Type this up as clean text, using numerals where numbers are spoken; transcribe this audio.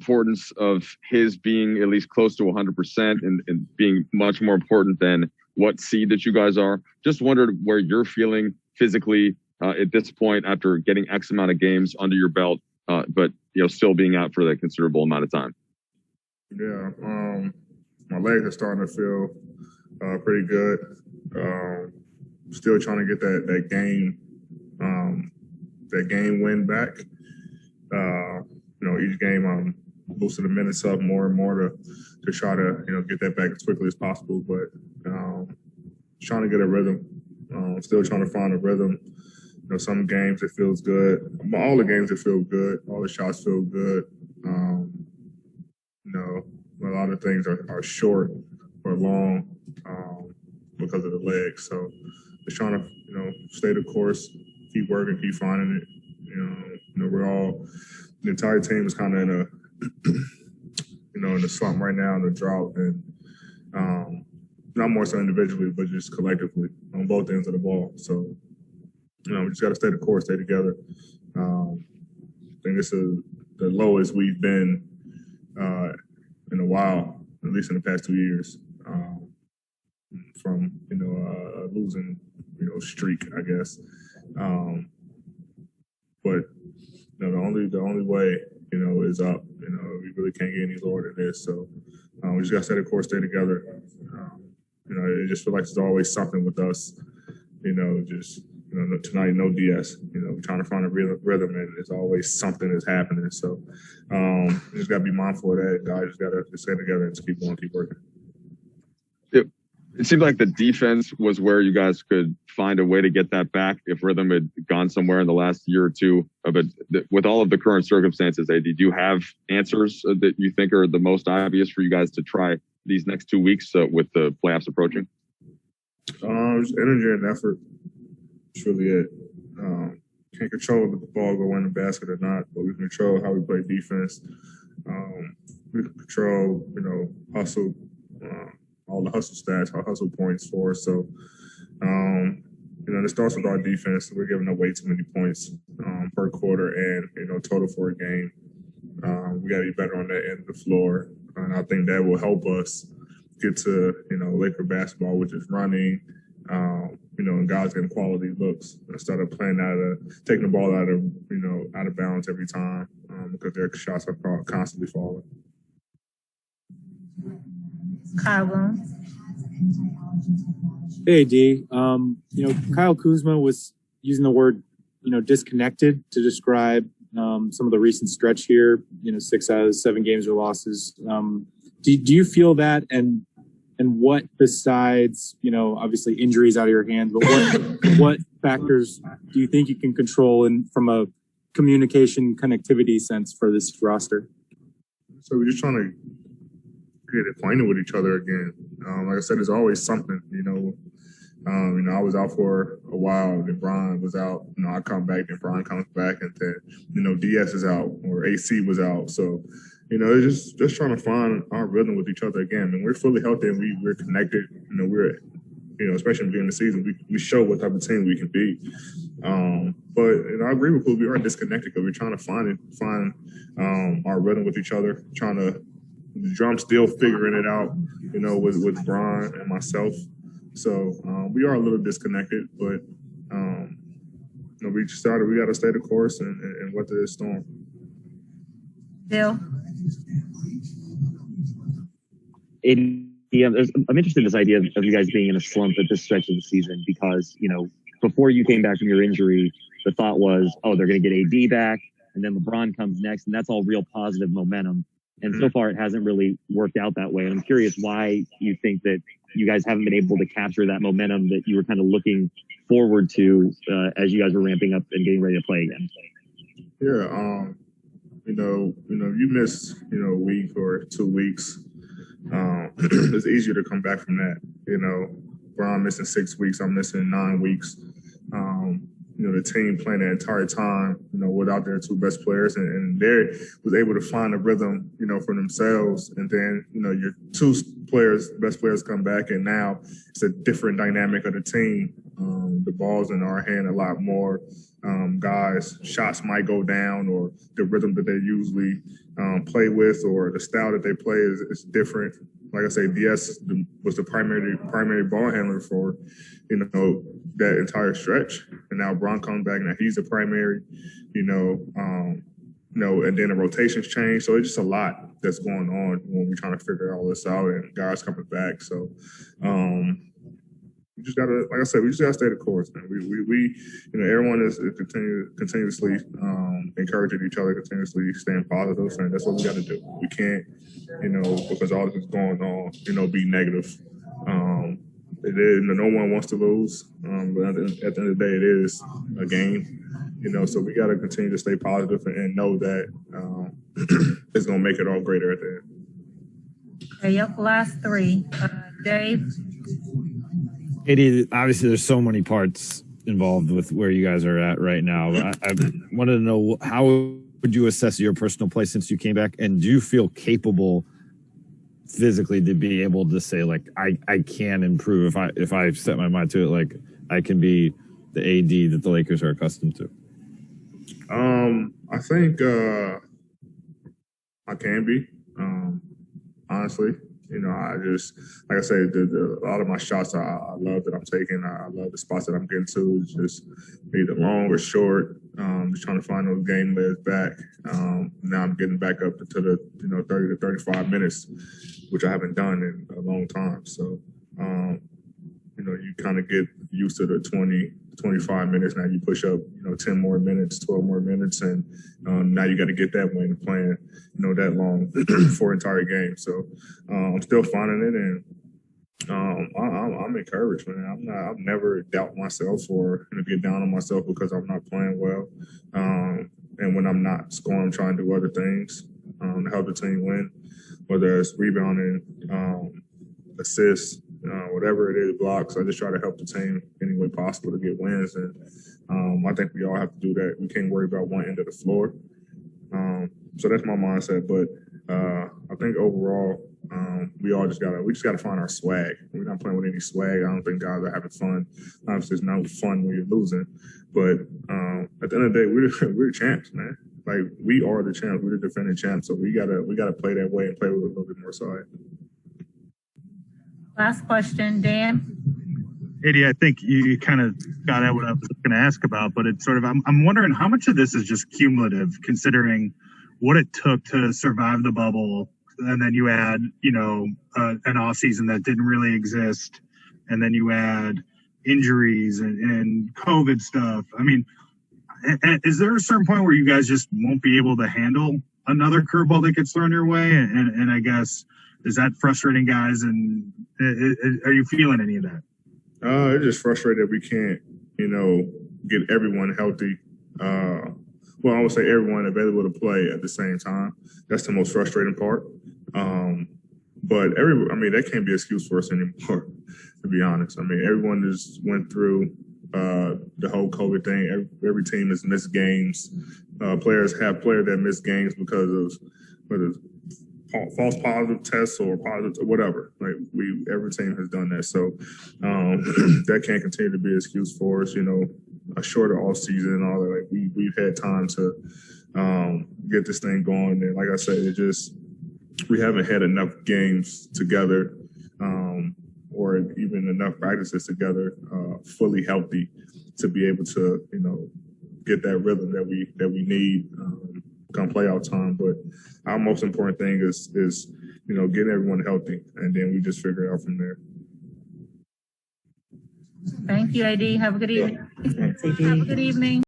importance of his being at least close to 100% and being much more important than what seed that you guys are. Just wondered where you're feeling physically at this point after getting X amount of games under your belt, but still being out for that considerable amount of time. Yeah, my legs are starting to feel pretty good. Still trying to get that game win back. Each game I'm boosting the minutes up more and more to try to get that back as quickly as possible. But trying to get a rhythm. Still trying to find a rhythm. Some games it feels good. All the games it feel good. All the shots feel good. A lot of things are short or long because of the legs. So just trying to stay the course, keep working, keep finding it. We're all, the entire team is kind of in a in the slump right now, in the drought, and not more so individually, but just collectively on both ends of the ball. So we just got to stay the course, stay together. I think this is the lowest we've been in a while, at least in the past 2 years, from a losing streak, I guess. But the only way is up. We really can't get any lower than this. So we just got to stay the course, stay together. It just feels like there's always something with us. Tonight, no DS. We're trying to find a rhythm, and there's always something that's happening. So you just got to be mindful of that. Guys just got to stay together and just keep going, keep working. It seemed like the defense was where you guys could find a way to get that back if rhythm had gone somewhere in the last year or two. But with all of the current circumstances, do you have answers that you think are the most obvious for you guys to try these next 2 weeks with the playoffs approaching? Just energy and effort. That's really it. Can't control if the ball go in the basket or not, but we can control how we play defense. We can control, hustle, all the hustle stats, our hustle points for us. So, it starts with our defense. We're giving away too many points per quarter and, total for a game. We got to be better on that end of the floor. And I think that will help us get to, Laker basketball, which is running, and guys getting quality looks instead of taking the ball out of bounds every time because their shots are constantly falling. Kyle. Hey, D. Kyle Kuzma was using the word, disconnected to describe some of the recent stretch here. 6 out of 7 games or losses. Do you feel that? And what besides, obviously injuries out of your hands, but what factors do you think you can control from a communication connectivity sense for this roster? So we're just trying to get acquainted with each other again. Like I said, there's always something, I was out for a while, then Brian was out, I come back, then Brian comes back, and then, DS is out, or AC was out. So, it's just trying to find our rhythm with each other again. And we're fully healthy and we're connected. We're, especially during the season, we show what type of team we can be. But I agree with you, we are disconnected because we're trying to find our rhythm with each other, the drum's still figuring it out, with Brian and myself. So we are a little disconnected, but we got to stay the course and weather this storm. Bill? I'm interested in this idea of you guys being in a slump at this stretch of the season because, before you came back from your injury, the thought was, they're going to get AD back, and then LeBron comes next, and that's all real positive momentum. And so far, it hasn't really worked out that way. And I'm curious why you think that you guys haven't been able to capture that momentum that you were kind of looking forward to as you guys were ramping up and getting ready to play again. Yeah, you miss, a week or 2 weeks. It's easier to come back from that. Brian missing 6 weeks. I'm missing 9 weeks. the team playing the entire time, without their two best players, and they was able to find a rhythm, for themselves. And then, your two best players come back, and now it's a different dynamic of the team. The ball's in our hand a lot more. Guys, shots might go down, or the rhythm that they usually play with, or the style that they play is different. Like I say, DS was the primary ball handler for, that entire stretch. And now Bron comes back, now he's the primary, and then the rotations change. So it's just a lot that's going on when we're trying to figure all this out, and guys coming back. So we just gotta, like I said, we just gotta stay the course, man. We everyone is continuously encouraging each other, continuously staying positive, and that's what we got to do. We can't, because all this is going on, be negative. It is, no one wants to lose, but at the end of the day, it is a game. So we got to continue to stay positive and know that it's gonna make it all greater at the end. Okay, your last three, Dave. Obviously, there's so many parts involved with where you guys are at right now. I wanted to know, how would you assess your personal play since you came back, and do you feel capable physically to be able to say, like, I can improve if I set my mind to it, like I can be the AD that the Lakers are accustomed to? I think I can be, honestly. I just, like I said, a lot of my shots I love that I'm taking. I love the spots that I'm getting to. It's just either long or short. Just trying to find those game lives back. Now I'm getting back up to the 30 to 35 minutes, which I haven't done in a long time. So, you kind of get used to the 20, 25 minutes. Now you push up, 10 more minutes, 12 more minutes, and now you got to get that win playing, that long for an entire game. So I'm still finding it, and I'm encouraged, man. I've never doubt myself or get down on myself because I'm not playing well. And when I'm not scoring, I'm trying to do other things to help the team win, whether it's rebounding, assists, whatever it is, blocks. I just try to help the team any way possible to get wins. And I think we all have to do that. We can't worry about one end of the floor. So that's my mindset. But I think overall, we just gotta find our swag. We're not playing with any swag. I don't think guys are having fun. Obviously, it's not fun when you're losing. But at the end of the day, we're the champs, man. Like, we are the champs. We're the defending champs. So we gotta play that way and play with a little bit more swag. Last question, Dan. AD, I think you kind of got at what I was going to ask about, but it's sort of, I'm wondering how much of this is just cumulative, considering what it took to survive the bubble, and then you add, an off season that didn't really exist, and then you add injuries and COVID stuff. I mean, is there a certain point where you guys just won't be able to handle another curveball that gets thrown your way? And I guess, is that frustrating, guys? And are you feeling any of that? It's just frustrating that we can't, get everyone healthy. Well, I would say everyone available to play at the same time. That's the most frustrating part. But that can't be an excuse for us anymore, to be honest. I mean, everyone just went through the whole COVID thing. Every team has missed games. Players that miss games because of whether it's false positive tests or positive or whatever. Like, every team has done that. So that can't continue to be an excuse for us. A shorter off season and all that. Like, we've had time to get this thing going. And like I said, we haven't had enough games together, or even enough practices together, fully healthy, to be able to, get that rhythm that we need come playoff time. But our most important thing is getting everyone healthy, and then we just figure it out from there. Thank you, AD. Have a good evening. Have a good evening.